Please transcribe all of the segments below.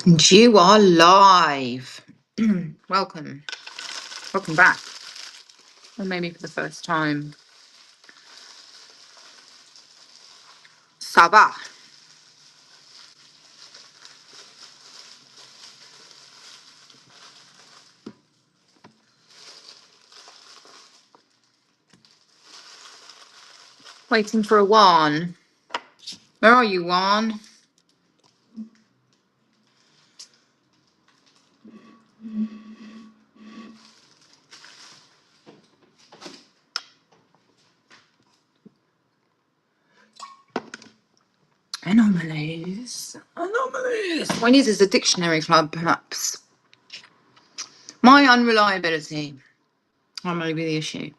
And you are live. Welcome. Welcome back. Or maybe for the first time. Ça va? Waiting for a Juan. Where are you, Juan? Anomalies. Anomalies. When is this a dictionary club, perhaps? My unreliability. That may be the issue.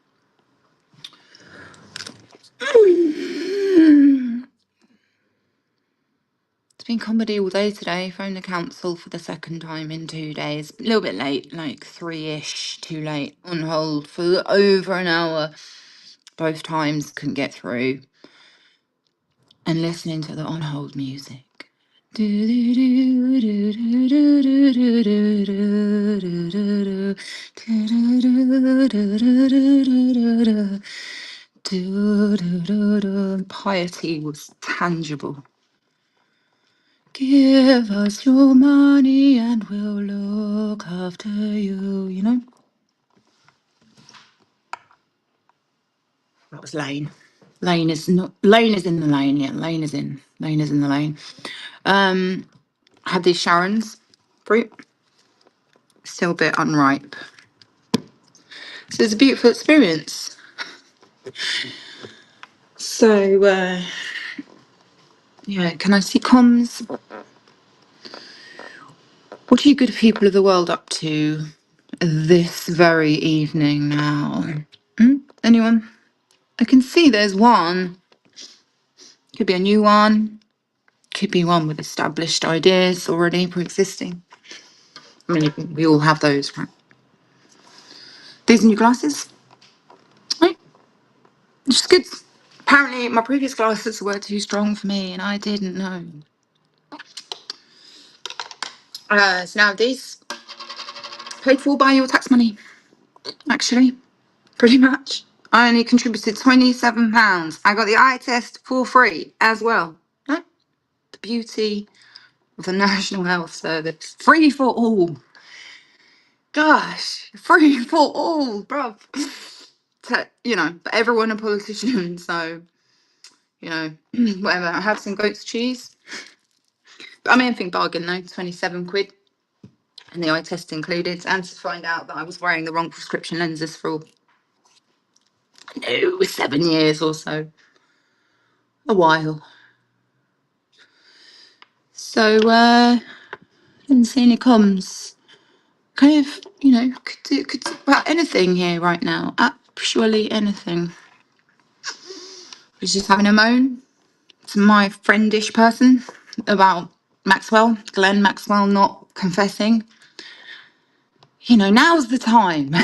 It's been comedy all day today. Phoned the council for the second time in 2 days. A little bit late, like 3-ish, too late. On hold for over an hour. Both times couldn't get through. And listening to the on hold music. Piety was tangible. Give us your money and we'll look after you, you know? That was Lane. Lane is in the lane, yeah. Lane is in the lane. I had these Sharon's fruit. Still a bit unripe. So it's a beautiful experience. So yeah, can I see comms? What are you good people of the world up to this very evening now? Anyone? I can see there's one. Could be a new one. Could be one with established ideas already pre-existing. I mean, we all have those, right? These are new glasses, right? Which is good. Apparently, my previous glasses were too strong for me, and I didn't know. So now these paid for by your tax money, actually, pretty much. I only contributed £27. I got the eye test for free as well. No? The beauty of the National Health Service. Free for all. Gosh, free for all, bruv. But everyone a politician, so, whatever. I have some goat's cheese. But I mean, I think bargain though, 27 quid. And the eye test included. And to find out that I was wearing the wrong prescription lenses for, 7 years or so. A while. So, didn't see any comms. Kind of, could talk about anything here right now. Actually anything. Was just having a moan to my friendish person about Glenn Maxwell not confessing. Now's the time.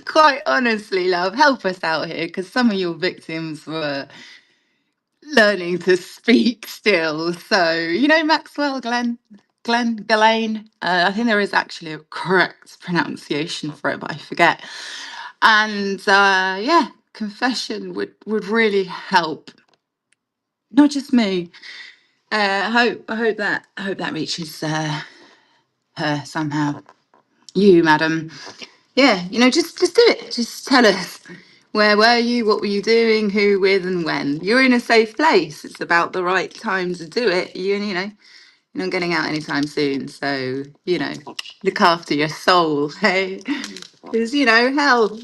Quite honestly, love, help us out here, because some of your victims were learning to speak still. So, Maxwell, Glenn, Ghislaine. I think there is actually a correct pronunciation for it, but I forget. And yeah, confession would really help. Not just me. I hope that reaches her somehow. You, madam. Yeah, just do it. Just tell us. Where were you? What were you doing? Who, with, and when? You're in a safe place. It's about the right time to do it. You're not getting out anytime soon. So, look after your soul, hey? Because, hell.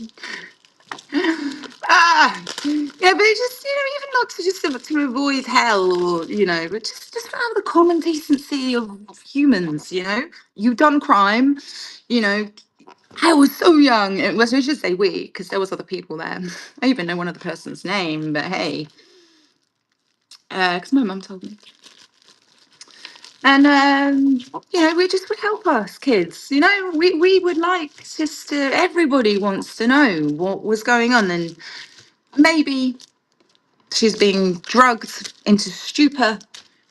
Yeah, but it's just, even not to just to avoid hell or, but just have the common decency of humans, You've done crime, I was so young. It was, I should say we, because there was other people there. I even know one of the person's name, but hey, because my mum told me. And we just would help us kids. We would like just to. Everybody wants to know what was going on, and maybe she's being drugged into stupor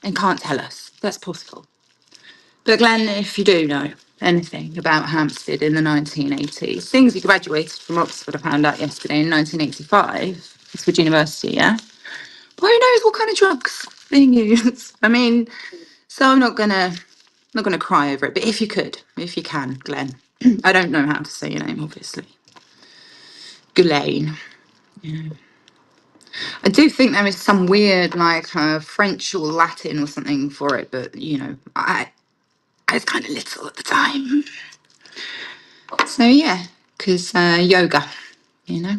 and can't tell us. That's possible. But Glenn, if you do know anything about Hampstead in the 1980s, things you graduated from Oxford, I found out yesterday in 1985, Oxford University, yeah? Well, who knows what kind of drugs being used? I mean, so I'm not gonna cry over it. But if you could, if you can, Glenn, I don't know how to say your name, obviously. Ghislaine. I do think there is some weird, like French or Latin or something for it, but I was kind of little at the time. So yeah, because yoga, you know,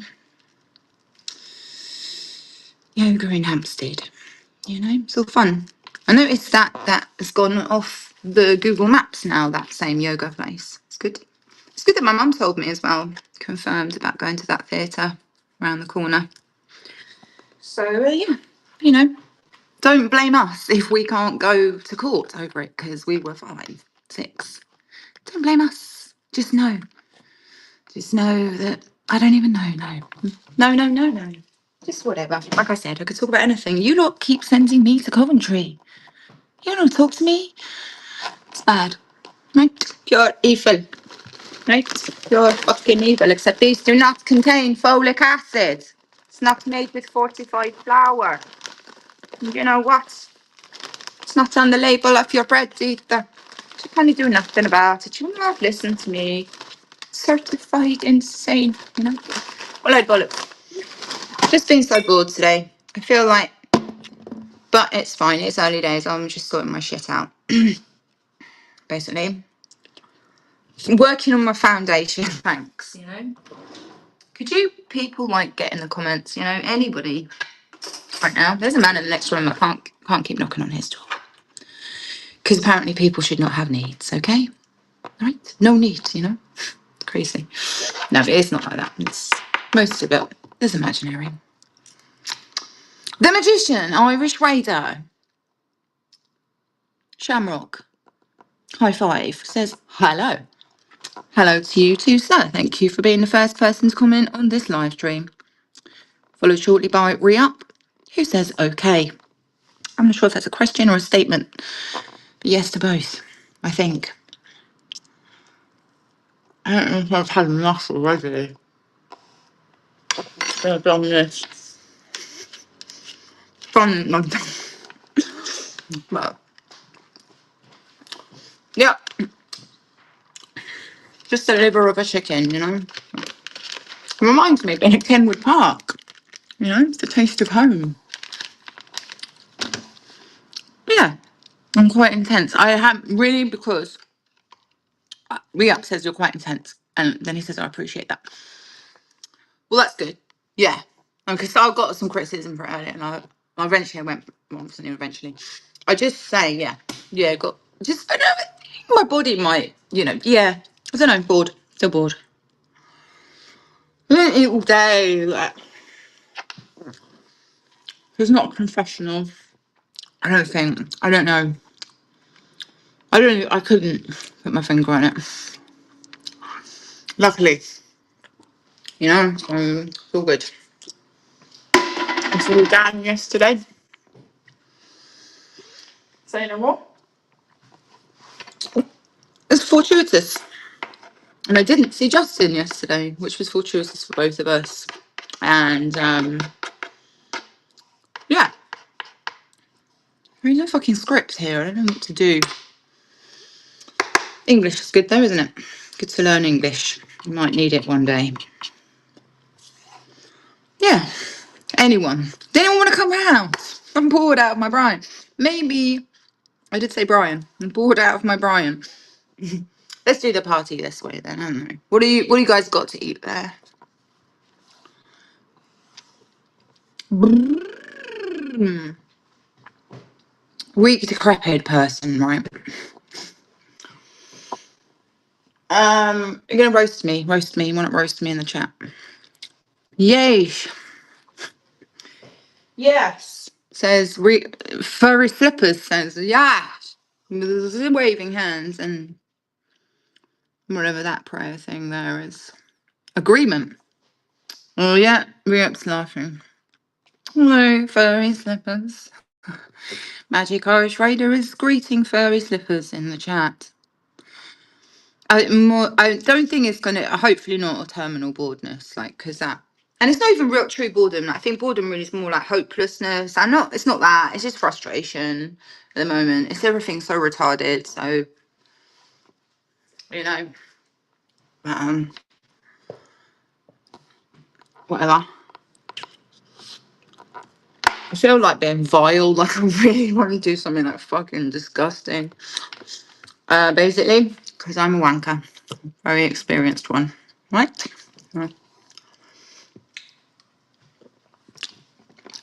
yoga in Hampstead, it's all fun. I noticed that that has gone off the Google Maps now, that same yoga place. It's good. It's good that my mum told me as well, confirmed about going to that theatre around the corner. So yeah, you know, don't blame us if we can't go to court over it because we were 5, 6. Don't blame us. Just know that I don't even know. No. Just whatever. Like I said, I could talk about anything. You lot keep sending me to Coventry. You don't talk to me. It's bad. Right? You're evil. Right? You're fucking evil. Except these do not contain folic acid. It's not made with fortified flour. And you know what? It's not on the label of your bread either. You can't do nothing about it. You will not listen to me. Certified insane, Well, I'd bollocks. Just been so bored today. I feel like, but it's fine. It's early days. I'm just sorting my shit out. Basically, working on my foundation. Thanks. Could you people like get in the comments? Anybody right now. There's a man in the next room. I can't keep knocking on his door because apparently people should not have needs. Okay, right? No needs. Crazy. No, but it's not like that. It's most of it is imaginary. The Magician, Irish Raider, Shamrock, high five, says hello. Hello to you too, sir. Thank you for being the first person to comment on this live stream. Followed shortly by Re-Up, who says okay. I'm not sure if that's a question or a statement, but yes to both, I think. I don't know if I've had enough already. I've done this. But, yeah, just the liver of a chicken. It reminds me of being at Kenwood Park. It's the taste of home. Yeah, I'm quite intense. I have really because Re-Up says you're quite intense, and then he says I appreciate that. Well, that's good. Yeah, because I got some criticism for it earlier, and I eventually went. Well, eventually, I just say yeah, got just I don't know. My body might, yeah. I don't know. Bored, still bored. I don't eat all day. Like, it's not a confessional. I don't think. I don't know. I couldn't put my finger on it. Luckily, so it's all good. I saw Dan yesterday. Say no more. It's fortuitous. And I didn't see Justin yesterday, which was fortuitous for both of us. And yeah. There's no fucking script here. I don't know what to do. English is good though, isn't it? Good to learn English. You might need it one day. Yeah. Anyone? Does anyone want to come round? I'm bored out of my Brian. Maybe I did say Brian. I'm bored out of my Brian. Let's do the party this way then. I don't know. What do you guys got to eat there? Weak decrepit person, right? You're gonna roast me. Roast me. Why not roast me in the chat? Yay. Yes. Says furry flippers says yes. Waving hands and whatever that prayer thing there is. Agreement. Oh yeah, Re-Up's laughing. Hello, furry slippers. Magic Irish Raider is greeting furry slippers in the chat. I don't think it's gonna. Hopefully not a terminal boredness, like because that, and it's not even real true boredom. Like, I think boredom really is more like hopelessness. And not. It's not that. It's just frustration at the moment. It's everything so retarded. So you know, um, whatever. I feel like being vile. Like I really want to do something like fucking disgusting. Basically, because I'm a wanker, very experienced one, right? Right.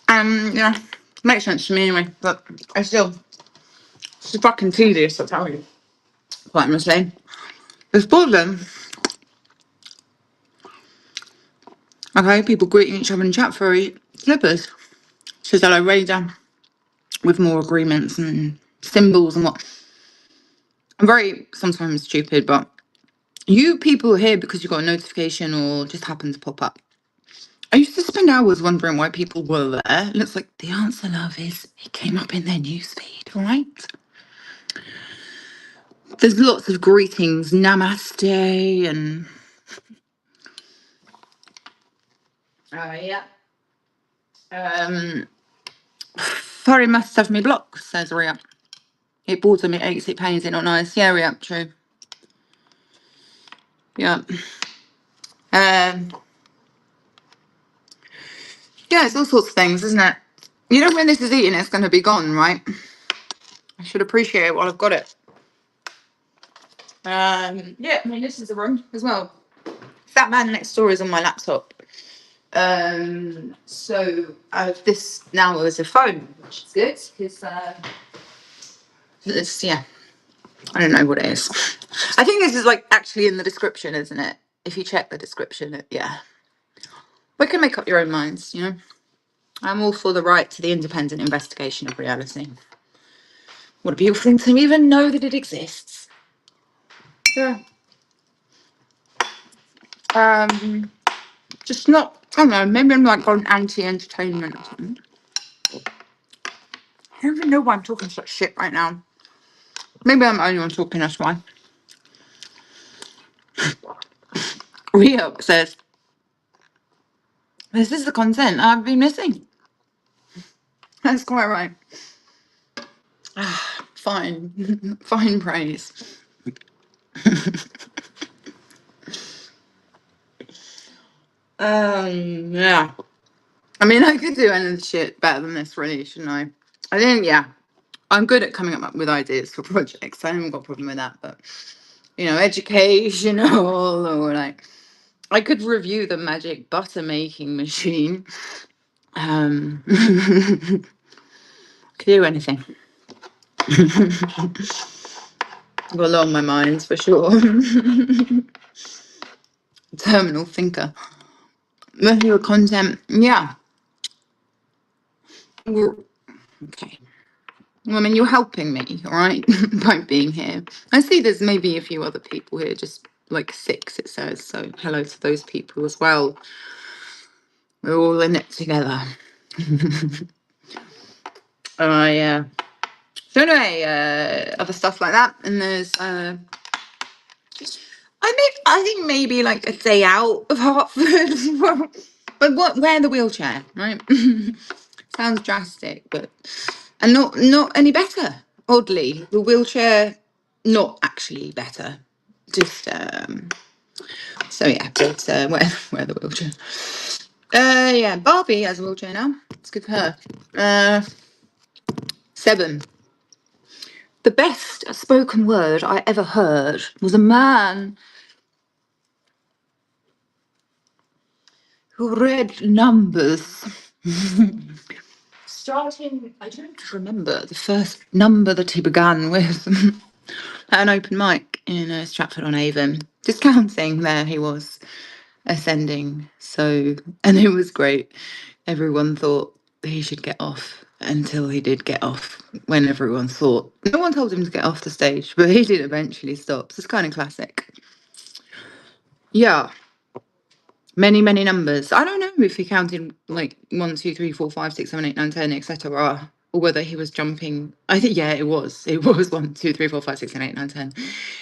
Yeah, makes sense to me anyway. But I still, it's fucking tedious. I tell you, quite honestly. There's boredom. Okay, people greeting each other in chat for slippers. Says hello, Raider, with more agreements and symbols and what. I'm very sometimes stupid, but you people are here because you got a notification or just happened to pop up. I used to spend hours wondering why people were there. Looks like the answer, love, is it came up in their newsfeed, right? There's lots of greetings, namaste, and yeah. Furry must have me block, says Ria. It bores him, it aches, it pains, it not nice. Yeah, Ria, true. Yeah. Yeah, it's all sorts of things, isn't it? You know when this is eaten, it's going to be gone, right? I should appreciate it while I've got it. Yeah, I mean, this is the room as well. That man next door is on my laptop. So I have this now as a phone, which is good because it's, yeah, I don't know what it is. I think this is like actually in the description, isn't it? If you check the description, yeah. We can make up your own minds, you know. I'm all for the right to the independent investigation of reality. What do people think to even know that it exists? Yeah. Just not, I don't know, maybe I'm like on anti-entertainment or something. I don't even know why I'm talking such shit right now. Maybe I'm the only one talking, that's why. Rio says, this is the content I've been missing. That's quite right. Fine. Fine praise. Yeah. I mean, I could do any shit better than this, really, shouldn't I? I think, yeah. I'm good at coming up with ideas for projects. I haven't got a problem with that, but you know, educational or like I could review the magic butter making machine. Could do anything. Got a lot on my mind for sure. Terminal thinker. Review content, yeah. Okay. Well, I mean, you're helping me, all right, by being here. I see there's maybe a few other people here, just like 6, it says. So hello to those people as well. We're all in it together. Yeah. So anyway, other stuff like that, and there's I think maybe like a day out of Hartford, but where the wheelchair, right? Sounds drastic, but and not any better. Oddly, the wheelchair not actually better. Just so yeah, but where the wheelchair? Yeah, Barbie has a wheelchair now. It's good for her. 7. The best spoken word I ever heard was a man who read numbers. Starting, I don't remember the first number that he began with. At an open mic in Stratford on Avon. Just counting, there he was, ascending. So, and it was great. Everyone thought he should get off until he did get off when everyone thought. No one told him to get off the stage, but he did eventually stop. So it's kind of classic. Yeah. Many, many numbers. I don't know if he counted like 1, 2, 3, 4, 5, 6, 7, 8, 9, 10, etc. or whether he was jumping. I think, yeah, it was. It was 1, 2, 3, 4, 5, 6, 7, 8, 9, 10,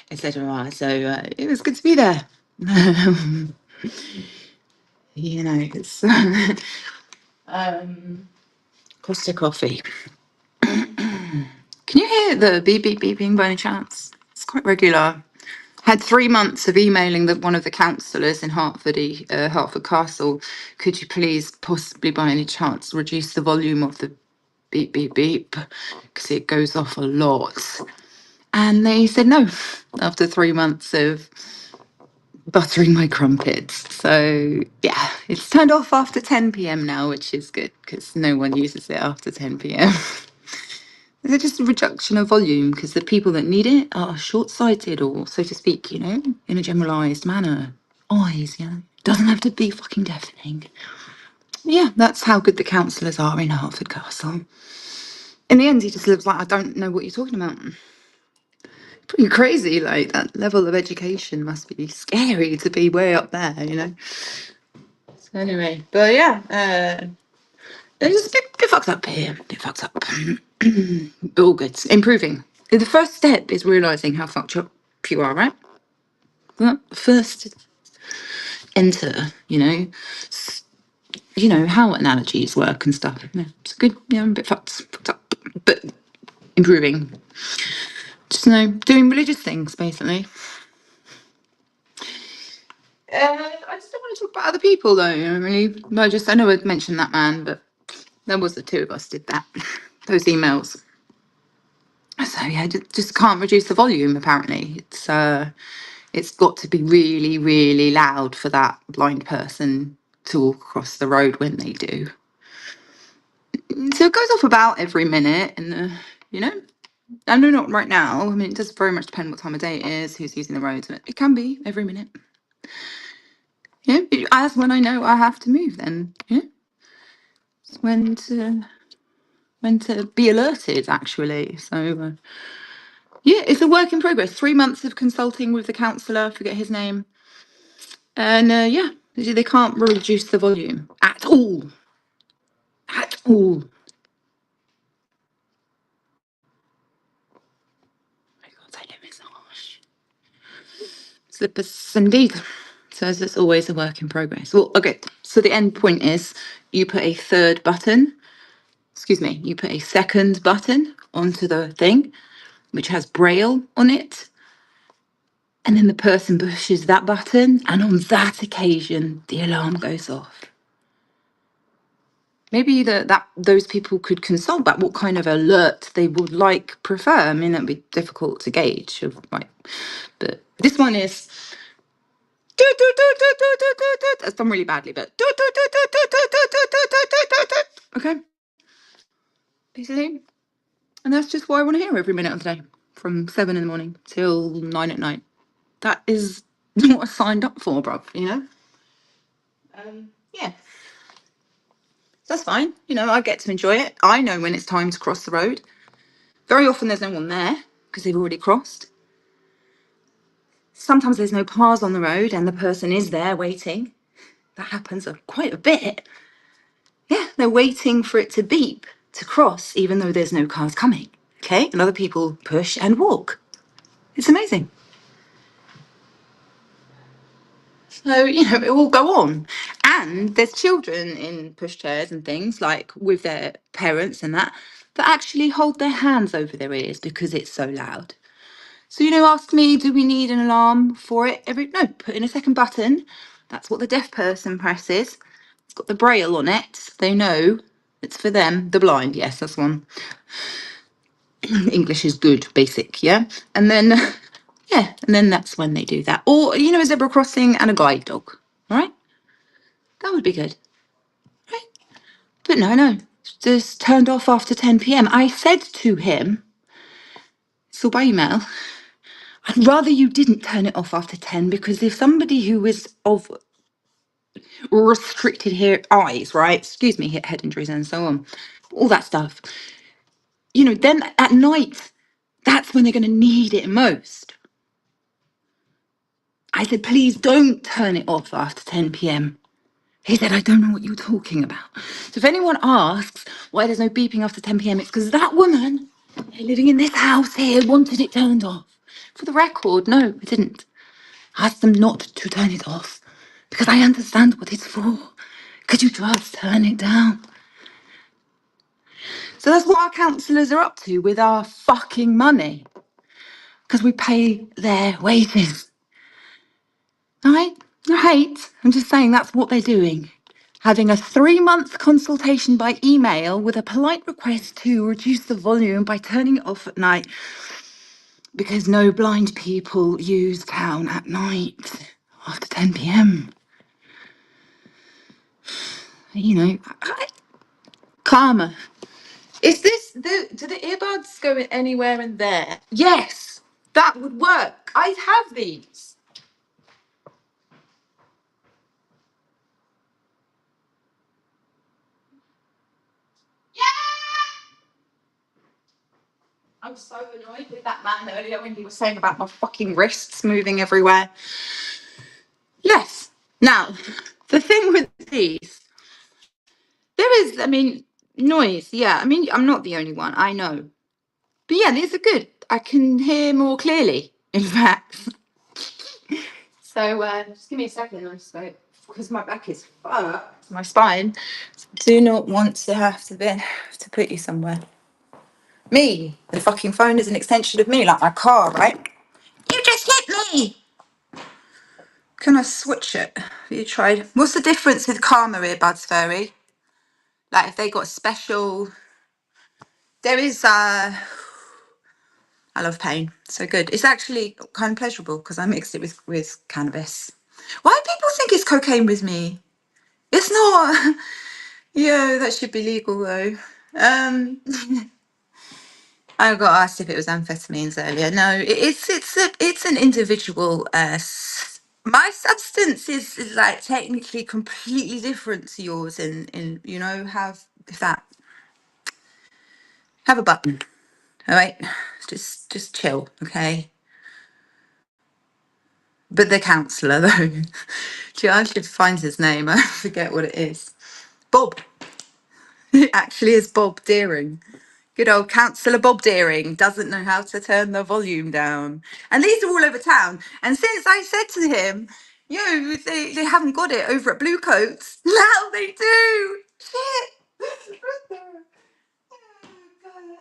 etc. So it was good to be there. You know, it's Costa Coffee. Can you hear the beep beep beeping by any chance? It's quite regular. Had 3 months of emailing one of the councillors in Hertford Castle. Could you please, possibly by any chance, reduce the volume of the beep beep beep because it goes off a lot? And they said no after 3 months of buttering my crumpets. So yeah, it's turned off after 10 p.m. now, which is good because no one uses it after 10 p.m. Is it just a reduction of volume because the people that need it are short-sighted, or so to speak, you know, in a generalised manner? Eyes, you know, doesn't have to be fucking deafening. Yeah, that's how good the councillors are in Hertford Castle. In the end, he just lives like, I don't know what you're talking about. Pretty crazy, like that level of education must be scary to be way up there, you know. So anyway, but yeah, it's just a bit fucked up here, a bit fucked up. But all good, improving. The first step is realising how fucked up you are, right? Well, first enter, you know how analogies work and stuff. Yeah, it's good. Yeah, I'm a bit fucked up, but improving. Just doing religious things basically. I just don't want to talk about other people though. I know I'd mentioned that man, but there was the two of us did that. Those emails. So yeah, just can't reduce the volume. Apparently, it's got to be really, really loud for that blind person to walk across the road when they do. So it goes off about every minute, and you know, I know not right now. I mean, it does very much depend what time of day it is, who's using the roads, but it can be every minute. Yeah, as when I know I have to move, then yeah, it's when to be alerted actually. So yeah, it's a work in progress. 3 months of consulting with the counsellor, forget his name, and yeah, they can't reduce the volume at all, at all. My God, I live is harsh. Slippers indeed. So as it's always a work in progress. Well, okay. So the end point is you put a third button. Excuse me. You put a second button onto the thing, which has Braille on it. And then the person pushes that button, and on that occasion, the alarm goes off. Maybe that those people could consult about what kind of alert they would prefer. I mean, that'd be difficult to gauge, right? But this one is. That's done really badly, but okay, basically, and that's just what I want to hear every minute of the day, from 7 in the morning till 9 at night. That is what I signed up for, bruv. You know. Yeah, that's fine. You know, I get to enjoy it. I know when it's time to cross the road. Very often there's no one there because they've already crossed. Sometimes there's no cars on the road and the person is there waiting. That happens quite a bit. Yeah, they're waiting for it to beep to cross, even though there's no cars coming. Okay, and other people push and walk. It's amazing. So, you know, it will go on. And there's children in pushchairs and things, like with their parents and that actually hold their hands over their ears because it's so loud. So, you know, ask me, do we need an alarm for it? No, put in a second button. That's what the deaf person presses. It's got the braille on it. They know it's for them. The blind, yes, that's one. English is good, basic, yeah? And then, yeah, and then that's when they do that. Or, you know, a zebra crossing and a guide dog, all right? That would be good, right? But no, just turned off after 10 p.m. I said to him, so by email, I'd rather you didn't turn it off after 10 because if somebody who is of restricted eyes, right? Excuse me, head injuries and so on, all that stuff, you know, then at night, that's when they're going to need it most. I said, please don't turn it off after 10 p.m. He said, I don't know what you're talking about. So if anyone asks why there's no beeping after 10 p.m., it's because that woman living in this house here wanted it turned off. For the record, no, I didn't. I asked them not to turn it off because I understand what it's for. Could you just turn it down? So that's what our councillors are up to with our fucking money. Because we pay their wages. Right? Right. I'm just saying that's what they're doing. Having a 3-month consultation by email with a polite request to reduce the volume by turning it off at night because no blind people use town at night after 10 p.m. You know, karma. Is this do the earbuds go in anywhere in there? Yes, that would work. I have these. I was so annoyed with that man earlier when he was saying about my fucking wrists moving everywhere. Yes. Now, the thing with these, there is, I mean, noise. Yeah, I mean, I'm not the only one. I know. But yeah, these are good. I can hear more clearly, in fact. So just give me a second, I suppose, because my back is fucked. My spine. Do not want to have to put you somewhere. Me, the fucking phone is an extension of me, like my car, right? You just hit me. Can I switch it? Have you tried? What's the difference with Karma earbuds, Furry? Like if they got special. There is I love pain. So good. It's actually kind of pleasurable because I mixed it with cannabis. Why do people think it's cocaine with me? It's not. Yeah, that should be legal though. Um, I got asked if it was amphetamines earlier. No, it's an individual. My substance is like technically completely different to yours. In you know have if that have a button. All right, just chill, okay. But the counsellor though, gee, I should find his name. I forget what it is. Bob. It actually is Bob Deering. Good old Councillor Bob Deering doesn't know how to turn the volume down. And these are all over town. And since I said to him, yo, they haven't got it over at Blue Coats, now they do. Shit.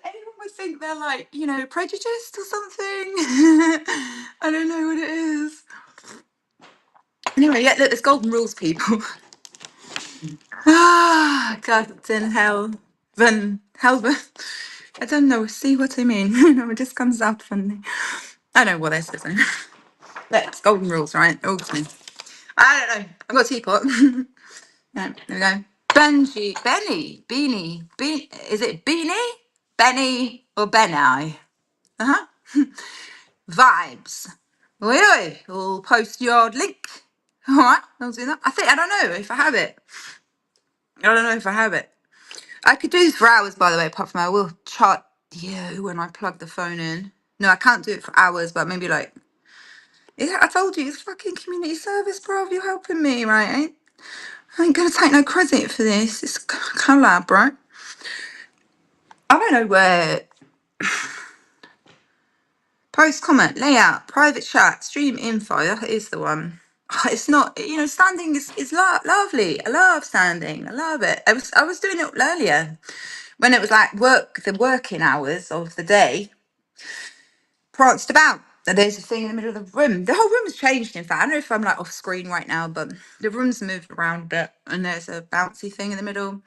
Anyone would think they're like, you know, prejudiced or something. I don't know what it is. Anyway, yeah, look, there's golden rules, people. Ah, God in hell. Then hell. I don't know. See what I mean? It just comes out funny. I know what this is. Let's golden rules, right? Oh, I don't know. I've got a teapot. Right, there we go. Benny, is it Beanie? Benny or Benai? Uh huh. Vibes. Oi, oi. We'll post your link. All right, I'll do that. I don't know if I have it. I don't know if I have it. I could do this for hours, by the way, apart from I will chart you when I plug the phone in. No, I can't do it for hours, but maybe like, yeah, I told you, it's fucking community service, bro. You're helping me, right? I ain't gonna take no credit for this. It's collab, right? I don't know where. Post, comment, layout, private chat, stream info. That is the one. It's not, you know, standing is lovely. I love standing. I love it. I was doing it earlier when it was like the working hours of the day. Pranced about. And there's a thing in the middle of the room. The whole room's changed, in fact. I don't know if I'm like off screen right now, but the room's moved around a bit and there's a bouncy thing in the middle.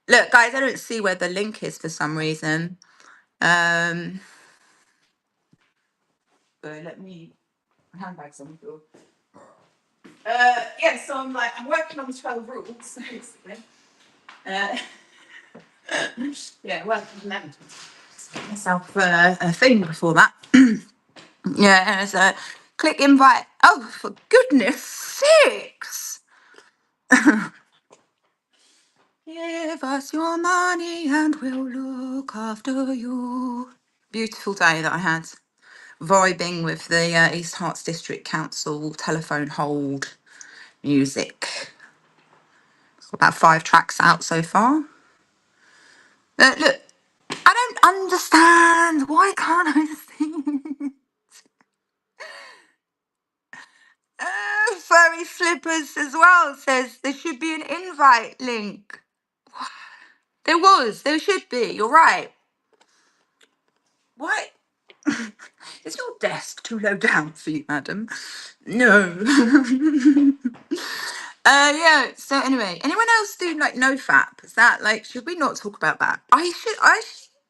Look, guys, I don't see where the link is for some reason. So let me handbags on the floor. Yeah, so I'm working on 12 rules, basically. Uh, yeah, working on them. Get myself a thing before that. Yeah, and it's a click invite. Oh, for goodness sakes! Give us your money and we'll look after you. Beautiful day that I had. Vibing with the East Herts District Council telephone hold music. About 5 tracks out so far. Look, I don't understand. Why can't I see? Furry Slippers as well says there should be an invite link. There should be. You're right. What? Is your desk too low down for you, madam? No. Yeah. So anyway, anyone else do like no fap? Is that like? Should we not talk about that?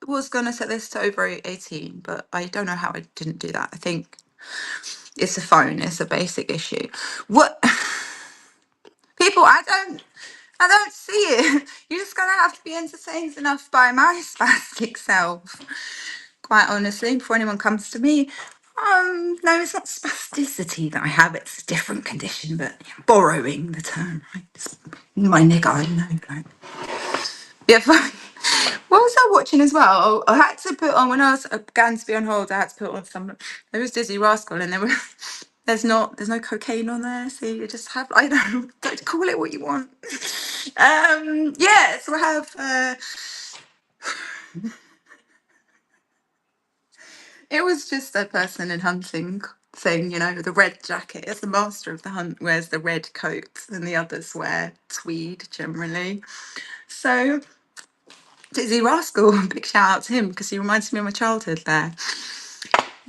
Was gonna set this to over 18, but I don't know how I didn't do that. I think it's a phone. It's a basic issue. What people? I don't see it. You're just gonna have to be entertained enough by my spastic self. Quite honestly, before anyone comes to me. No, it's not spasticity that I have, it's a different condition, but yeah, borrowing the term, right? It's my nigga, I know. Like. Yeah, fine. What was I watching as well? I had to put on, when I began to be on hold, I had to put on some, there was Dizzy Rascal and there's no cocaine on there, so you just have, I don't call it what you want. Yeah, so I have, it was just a person in hunting thing, the red jacket. It's the master of the hunt wears the red coat and the others wear tweed generally. So Dizzy Rascal, big shout out to him because he reminds me of my childhood there.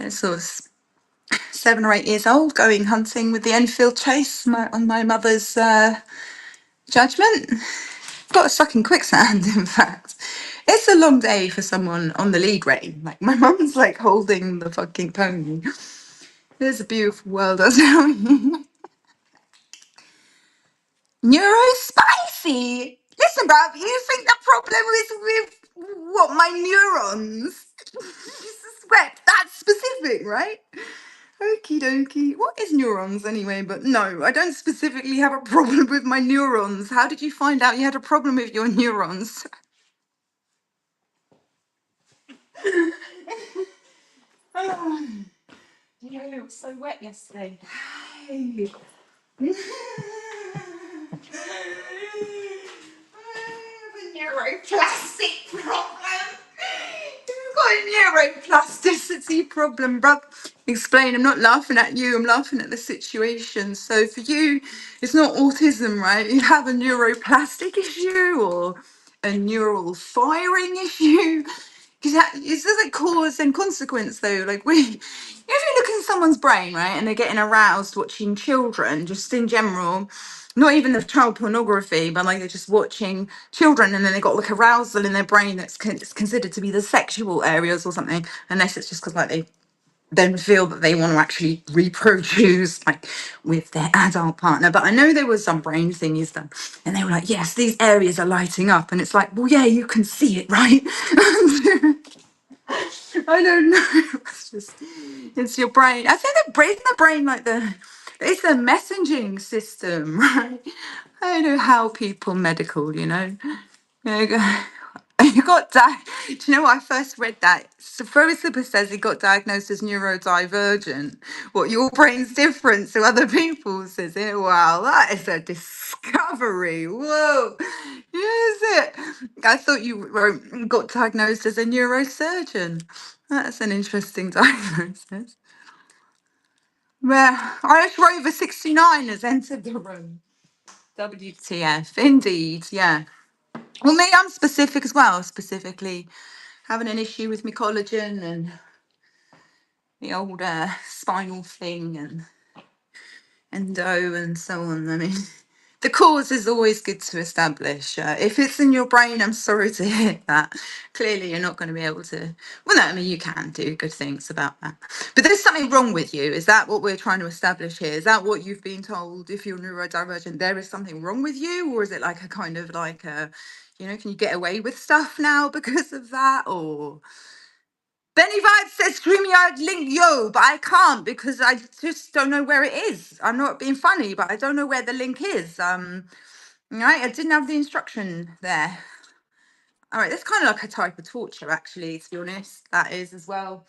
So I was 7 or 8 years old going hunting with the Enfield Chase on my mother's judgment. Got stuck in quicksand, in fact. It's a long day for someone on the lead rein. Like my mum's like holding the fucking pony. It's a beautiful world, I tell you. Neurospicy. Listen, bruv, you think the problem is with what my neurons? Sweat. That's specific, right? Okie dokie. What is neurons anyway? But no, I don't specifically have a problem with my neurons. How did you find out you had a problem with your neurons? Oh, it was so wet yesterday. Hey. I have a neuroplastic problem. You've got a neuroplasticity problem, bruv. Explain. I'm not laughing at you. I'm laughing at the situation. So for you, it's not autism, right? You have a neuroplastic issue or a neural firing issue. Because it doesn't cause and consequence though. Like if you look in someone's brain, right, and they're getting aroused watching children, just in general, not even the child pornography, but like they're just watching children, and then they got like arousal in their brain that's considered to be the sexual areas or something, unless it's just because like they then feel that they want to actually reproduce like with their adult partner. But I know there was some brain thingies done and they were like, yes, these areas are lighting up, and it's like, well, yeah, you can see it, right? I don't know. It's your brain. I think the brain like it's a messaging system, right? I don't know how people medical, You go- you got do you know what I first read that? So Philippa says he got diagnosed as neurodivergent. What, your brain's different to other people's, is it? Wow, that is a discovery. Whoa. Is it? I thought you got diagnosed as a neurosurgeon. That's an interesting diagnosis. Well, Irish Rover 69 has entered the room. WTF, indeed, yeah. Well, me, I'm specific as well. Specifically, having an issue with my collagen and the old spinal thing and endo and so on. I mean, the cause is always good to establish. If it's in your brain, I'm sorry to hear that. Clearly, you're not going to be able to. Well, no, I mean, you can do good things about that. But there's something wrong with you. Is that what we're trying to establish here? Is that what you've been told? If you're neurodivergent, there is something wrong with you, or is it like a kind of like a, can you get away with stuff now because of that, or? Benny Vibe says StreamYard link yo, but I can't because I just don't know where it is. I'm not being funny, but I don't know where the link is. Right, I didn't have the instruction there. All right, that's kind of like a type of torture, actually, to be honest. That is as well.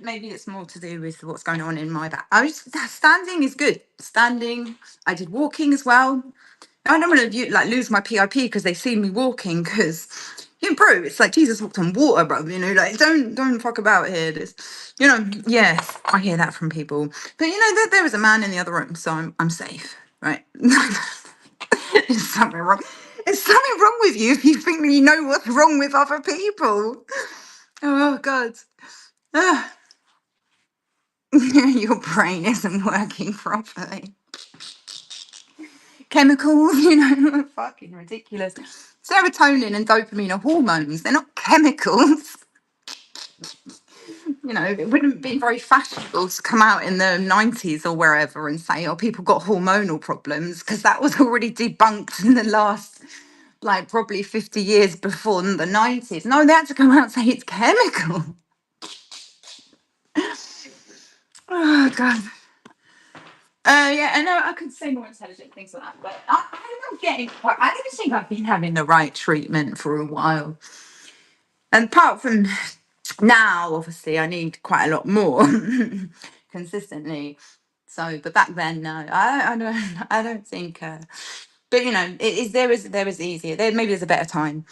Maybe it's more to do with what's going on in my back. Standing is good. Standing. I did walking as well. I don't want to like lose my PIP because they see me walking. Because, you know, bro, it's like Jesus walked on water, bro. You know, like don't fuck about here. This, you know, yes, I hear that from people. But you know, there was a man in the other room, so I'm safe, right? There's something wrong. There's something wrong with you if you think that you know what's wrong with other people. Oh God. Ah, your brain isn't working properly. Chemicals, you know, fucking ridiculous. Serotonin and dopamine are hormones, they're not chemicals. You know, it wouldn't be very fashionable to come out in the 90s or wherever and say, oh, people got hormonal problems, because that was already debunked in the last, like, probably 50 years before the 90s. No, they had to come out and say it's chemical. Oh, God. Yeah, I know I could say more intelligent things like that, but I'm getting quite. I don't think I've been having the right treatment for a while. And apart from now, obviously, I need quite a lot more consistently. So, but back then, no, I don't think. But you know, there is easier. Maybe there's a better time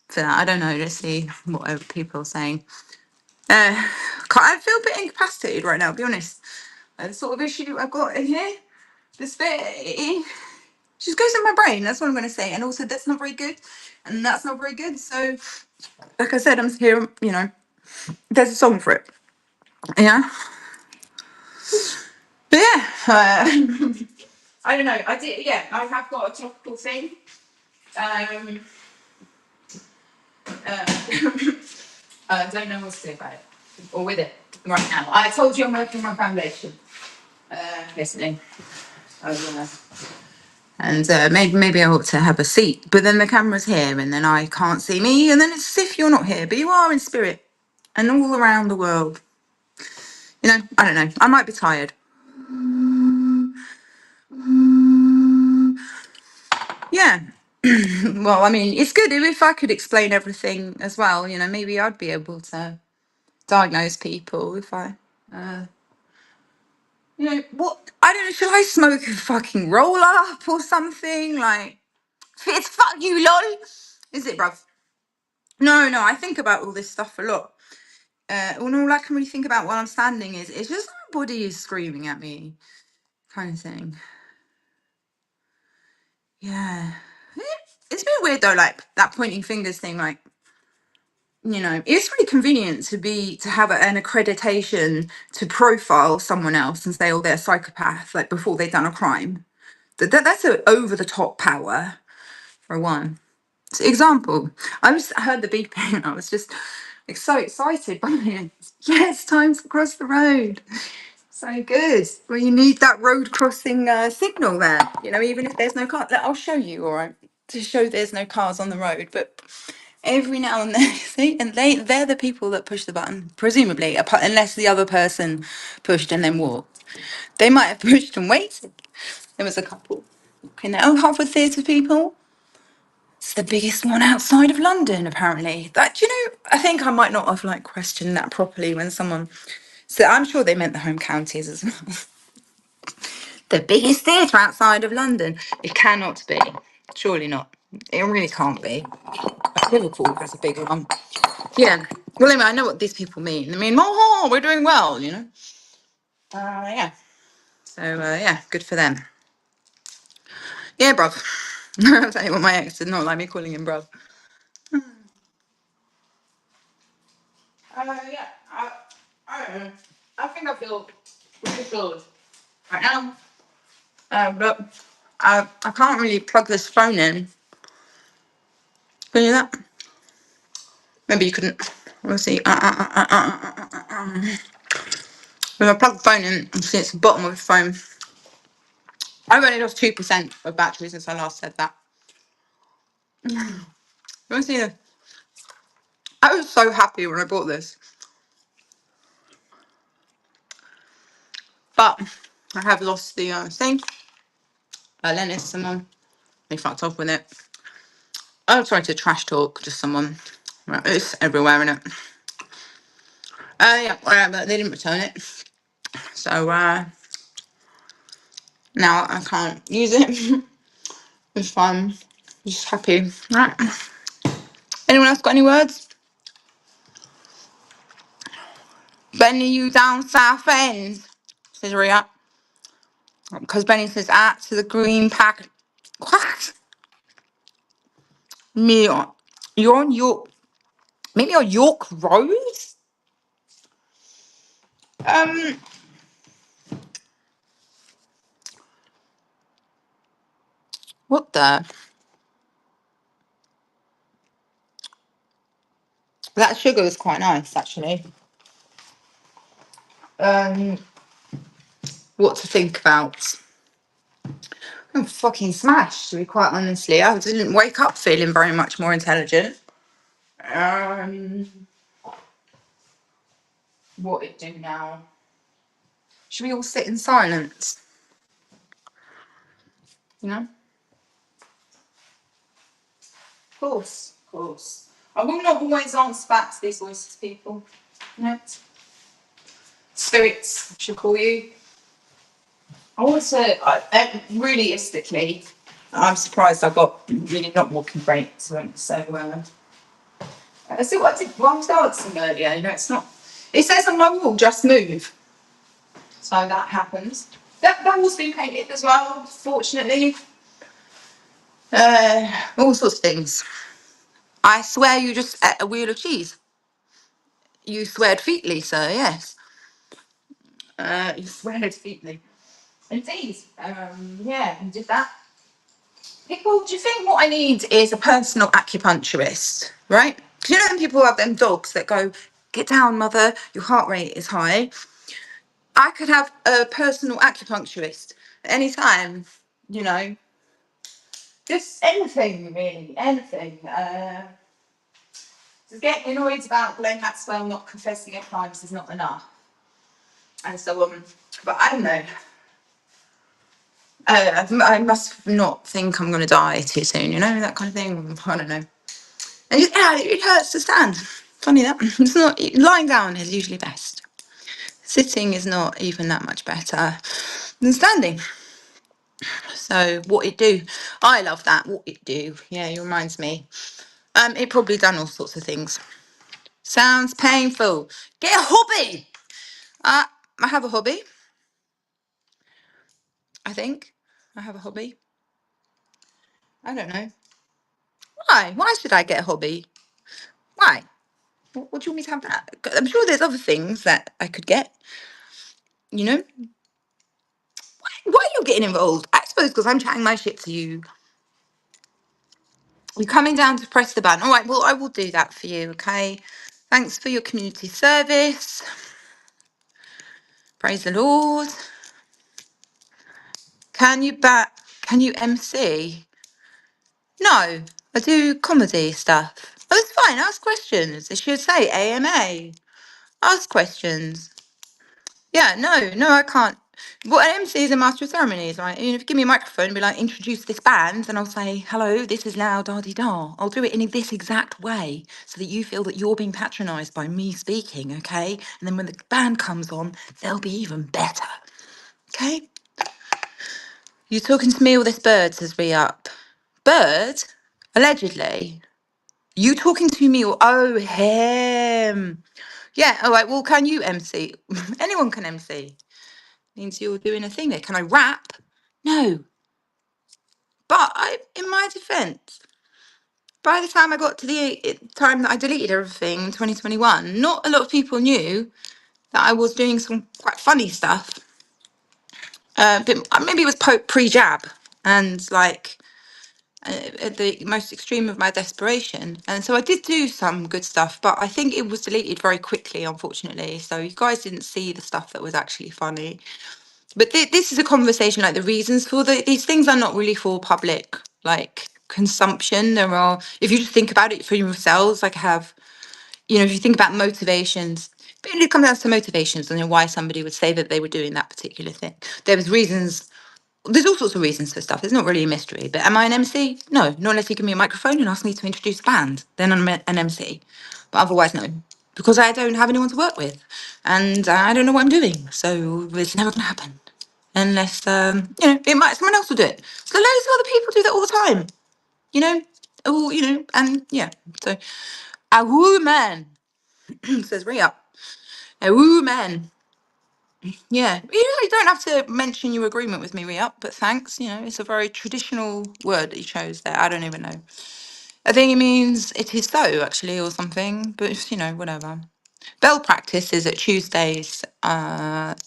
for that. I don't know. Let's see what other people are saying. I feel a bit incapacitated right now. To be honest, the sort of issue I've got in here, this bit, it just goes in my brain. That's what I'm going to say. And also, that's not very good, and that's not very good. So, like I said, I'm here. You know, there's a song for it. Yeah. But yeah, I don't know. I did. Yeah, I have got a topical thing. Um, I don't know what to say about it or with it right now. I told you I'm working on my foundation yesterday. And maybe I ought to have a seat. But then the camera's here, and then I can't see me, and then it's as if you're not here, but you are in spirit, and all around the world. You know, I don't know. I might be tired. Yeah. Well, I mean, it's good if I could explain everything as well. You know, maybe I'd be able to diagnose people if I, you know, what? I don't know. Should I smoke a fucking roll up or something? Like, it's fuck you, lol. Is it, bruv? No, no. I think about all this stuff a lot. All I can really think about while I'm standing is it's just my body is screaming at me, kind of thing. Yeah. It's a bit weird though, like that pointing fingers thing, like, you know, it's really convenient to have an accreditation to profile someone else and say, oh, they're a psychopath, like before they've done a crime. That's an over the top power for one. So, example, I heard the beeping and I was just like so excited by it. Yes, time to cross the road. So good. Well, you need that road crossing signal there. You know, even if there's no car. I'll show you, all right, to show there's no cars on the road. But every now and then, see, and they're the people that push the button, presumably, unless the other person pushed and then walked. They might have pushed and waited. There was a couple. You know, Hartford Theatre people. It's the biggest one outside of London, apparently. That, you know, I think I might not have like questioned that properly when someone. So I'm sure they meant the home counties as well. The biggest theatre outside of London. It cannot be. Surely not. It really can't be. Liverpool has a bigger one. Yeah. Well, anyway, I know what these people mean. I mean, oh, we're doing well, you know. Yeah. So, yeah, good for them. Yeah, bruv. I'll tell you what, my ex did not like me calling him bruv. Yeah. I don't know. I think I feel really good right now. But I can't really plug this phone in. Can you do that? Maybe you couldn't. We'll see. If I plug the phone in, you see it's the bottom of the phone. I've only lost 2% of battery since I last said that. You want to see this? I was so happy when I bought this. But I have lost the thing. Lennis, someone. They fucked off with it. I tried to trash talk just someone. It's everywhere in it. Yeah, but they didn't return it. So now I can't use it. It's fun. Just happy. Right. Anyone else got any words? Benny, you down south end? Says Ria. Because Benny says to the green pack. What? Me, you're on York. Maybe on York Road? Um, what the? That sugar is quite nice, actually. Um, what to think about? I'm fucking smashed, to be quite honestly. I didn't wake up feeling very much more intelligent. Um, what it do now? Should we all sit in silence? You know? Of course, of course. I will not always answer back to these voices, people. You know? Spirits, I should call you. I also, realistically, I'm surprised I got really not walking great. So, I see what I did while I was dancing earlier. You know, it's not. It says on my wall, just move. So that happens. That wall's been painted as well, fortunately. All sorts of things. I swear you just ate a wheel of cheese. You sweared featly, sir, yes. You sweared featly. Indeed. Yeah, you did that. People, do you think what I need is a personal acupuncturist, right? Because you know when people have them dogs that go, get down, mother, your heart rate is high. I could have a personal acupuncturist at any time, you know. Just anything, really, anything. Just getting annoyed about Glenn Maxwell not confessing at crimes is not enough. And so on. But I don't know. I must not think I'm going to die too soon, you know, that kind of thing. I don't know. And it hurts to stand. Funny that. It's not, lying down is usually best. Sitting is not even that much better than standing. So what it do? I love that. What it do? Yeah, it reminds me. It probably done all sorts of things. Sounds painful. Get a hobby. I have a hobby. I think I have a hobby. I don't know. Why? Why should I get a hobby? Why? What do you want me to have that? I'm sure there's other things that I could get. You know? Why are you getting involved? I suppose because I'm chatting my shit to you. You're coming down to press the button. All right, well, I will do that for you, okay? Thanks for your community service. Praise the Lord. Can you MC? No, I do comedy stuff. Oh, it's fine. Ask questions. It should say AMA. Ask questions. Yeah, no, I can't. Well, an MC is a master of ceremonies, right? You know, if you give me a microphone and be like, introduce this band, and I'll say, hello, this is now da-di-da. I'll do it in this exact way so that you feel that you're being patronised by me speaking, okay? And then when the band comes on, they'll be even better, okay? You talking to me or this bird, says Re-Up. Bird? Allegedly. You talking to me or... Oh, him. Yeah, all right, well, can you MC? Anyone can MC. Means you're doing a thing there. Can I rap? No. But in my defence, by the time I got to the time that I deleted everything in 2021, not a lot of people knew that I was doing some quite funny stuff. But maybe it was pre-jab and like at the most extreme of my desperation. And so I did do some good stuff, but I think it was deleted very quickly, unfortunately. So you guys didn't see the stuff that was actually funny. But this is a conversation, like the reasons for these things are not really for public, like consumption. There are, if you just think about it for yourselves, like have, you know, if you think about motivations, but it comes down to motivations and why somebody would say that they were doing that particular thing. There was reasons, there's all sorts of reasons for stuff. It's not really a mystery. But am I an MC? No, not unless you give me a microphone and ask me to introduce a band. Then I'm an MC. But otherwise, no. Because I don't have anyone to work with. And I don't know what I'm doing. So it's never going to happen. unless it might someone else will do it. So loads of other people do that all the time. You know, all and yeah. So a woman says Ria, a woman. Yeah, you don't have to mention your agreement with me, Ria, but thanks. It's a very traditional word that you chose there. I don't even know. I think it means it is so, actually, or something, but whatever. Bell practice is at Tuesdays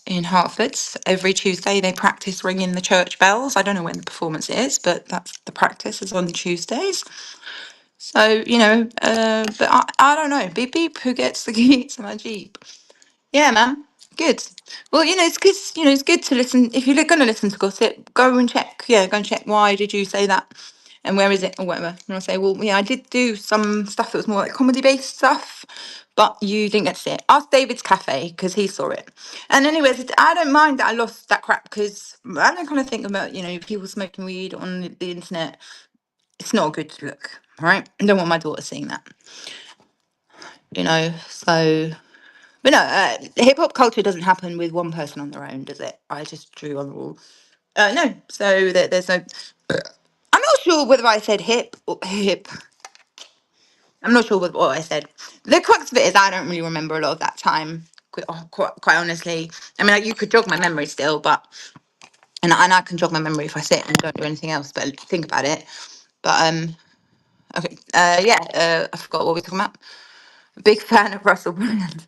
in Hertford. Every Tuesday they practice ringing the church bells. I don't know when the performance is, but that's the practice is on Tuesdays. So, but I don't know. Beep beep, who gets the key to my Jeep? Yeah, man. Good. Well, it's good. It's good to listen. If you're going to listen to gossip, go and check. Yeah, go and check. Why did you say that? And where is it, or whatever? And I'll say, well, yeah, I did do some stuff that was more like comedy-based stuff, but you didn't get to see it. Ask David's Cafe because he saw it. And anyways, I don't mind that I lost that crap because I don't kind of think about people smoking weed on the internet. It's not a good look, right? I don't want my daughter seeing that. So. But no, hip hop culture doesn't happen with one person on their own, does it? I just drew on the wall. No, so there's no. I'm not sure whether I said hip or hip. I'm not sure what I said. The crux of it is I don't really remember a lot of that time. Quite honestly, I mean, like, you could jog my memory still, but and I can jog my memory if I sit and don't do anything else, but think about it. But okay, yeah, I forgot what we were talking about. Big fan of Russell Brand.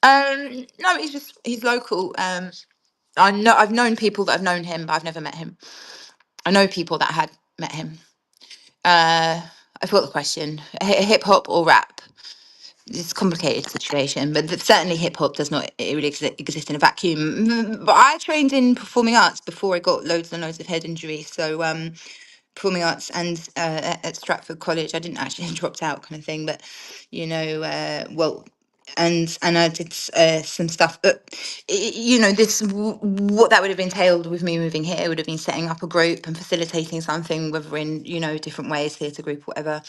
No, he's local. I've known people that have known him, but I've never met him. I know people that had met him. I forgot the question. Hip hop or rap? It's a complicated situation, but certainly hip hop does not really exist in a vacuum. But I trained in performing arts before I got loads and loads of head injuries. So performing arts and at Stratford College, I didn't actually dropped out kind of thing, but well, and I did some stuff. But what that would have entailed with me moving here would have been setting up a group and facilitating something, whether in different ways, theatre group, whatever,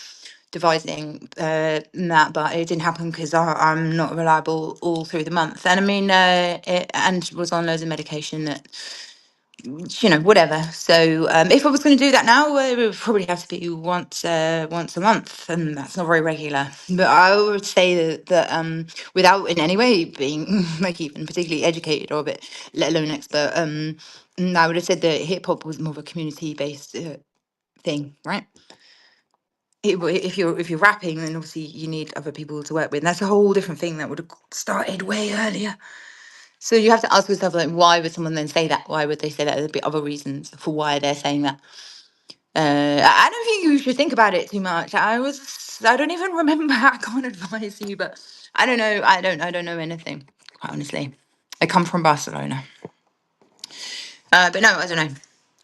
devising that. But it didn't happen because I'm not reliable all through the month, and I mean, and was on loads of medication that whatever. So if I was going to do that now, it would probably have to be once a month, and that's not very regular. But I would say that without in any way being like even particularly educated or a bit, let alone expert, I would have said that hip hop was more of a community based thing, right? If you're rapping, then obviously you need other people to work with. And that's a whole different thing that would have started way earlier. So you have to ask yourself, like, why would someone then say that? Why would they say that? There'd be other reasons for why they're saying that. I don't think you should think about it too much. I don't even remember. I can't advise you, but I don't know. I don't know anything, quite honestly. I come from Barcelona. But no, I don't know.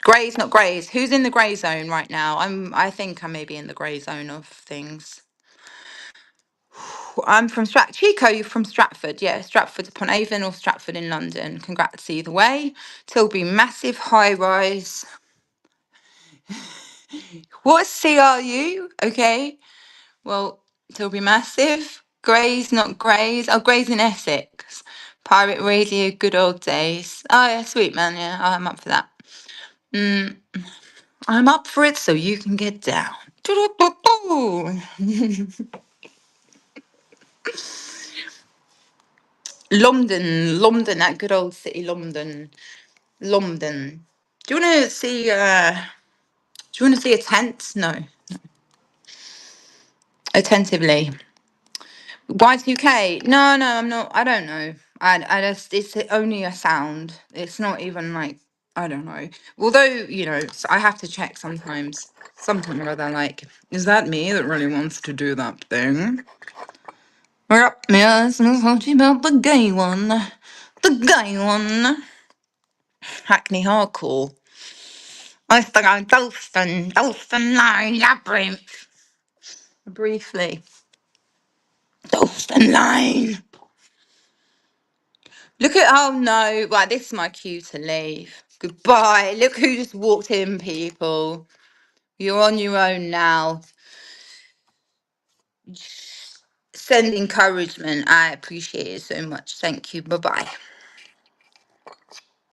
Greys, not greys. Who's in the grey zone right now? I think I may be in the grey zone of things. I'm from Chico, you're from Stratford. Yeah, Stratford upon Avon or Stratford in London. Congrats either way. Tilbury, massive high rise. What CRU? Okay. Well, Tilbury massive. Greys, not greys. Oh, greys in Essex. Pirate Radio, good old days. Oh yeah, sweet man. Yeah, I'm up for that. I'm up for it so you can get down. London, that good old city, London. London. Do you want to see? Do you want to see a tent? No. Attentively. Y2K. No, no, I'm not. I don't know. I just. It's only a sound. It's not even like. I don't know. Although I have to check sometimes. Sometime or other, like, is that me that really wants to do that thing? Yep. Yes, I'm talking about the gay one. The gay one. Hackney hardcore. I used to go Dalston Line Labyrinth. Briefly. Dalston Line. Look at, oh no, right, this is my cue to leave. Goodbye. Look who just walked in, people. You're on your own now. Send encouragement. I appreciate it so much. Thank you. Bye bye.